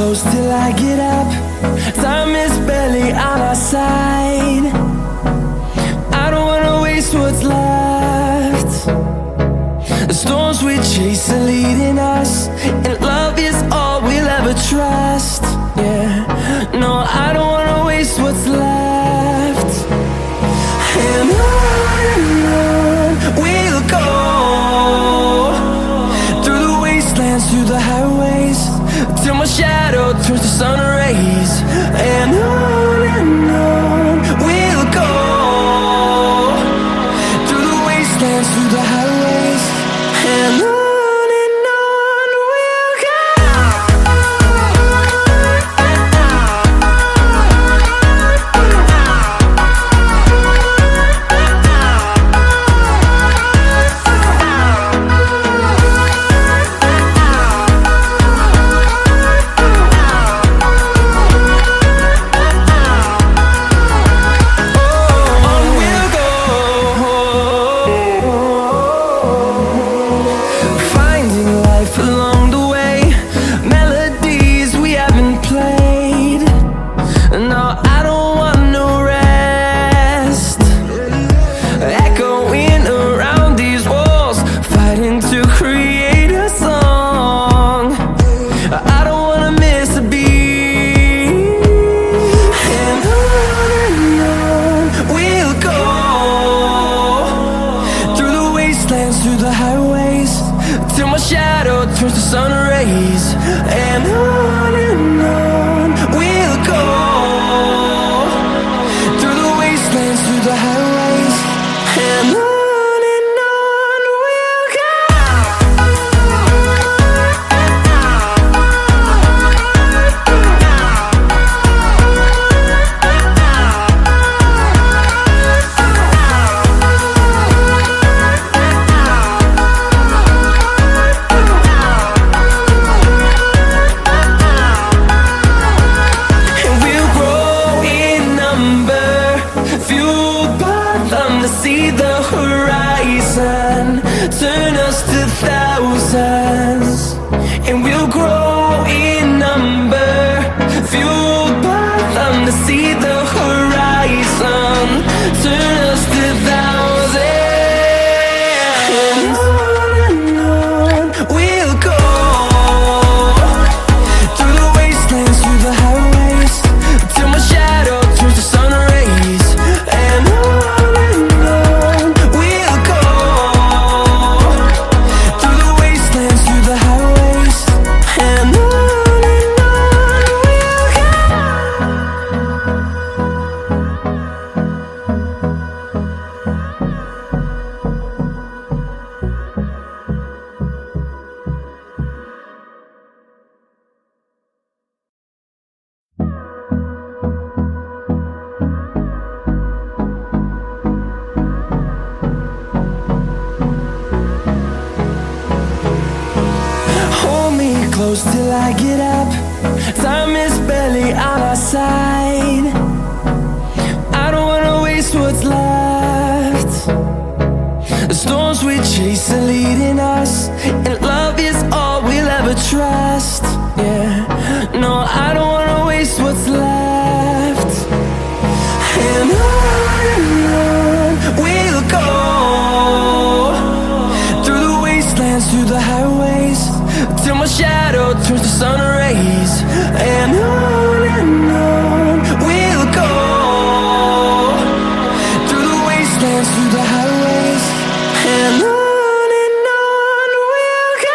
close till I get up. Time is barely on our side. I don't wanna waste what's left. The storms we chase are leading us, and love is all we'll ever trust. Yeah, no, I don't wanna waste what's left. And on we'll go, through the wastelands, through the highways, till my shadow turns to sun rays. And on we'll go, through the wastelands, through the highways, and on we'll go. Through the highways, till my shadow turns to sun rays. And on we'll go, through the wastelands, through the highways, and on we'll go. See the horizon turn us to thousands, and we'll grow in number, fueled by them. To see the horizon turn us to thousands, and on we'll go, through the wastelands, through the highways, till my shadow turns to sun rays. And close till I get up. Time is barely on our side. I don't wanna waste what's left. The storms we chase are leading us, and love is all we'll ever trust. Yeah, no, I don't wanna waste what's left. And on we'll go, through the wastelands, through the highways, till my shadow turns to sun rays. And on we'll go, through the wastelands, through the highways, and on we'll go.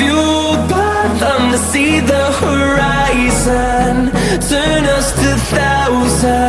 fuel but them to see the horizon, turn us to thousands.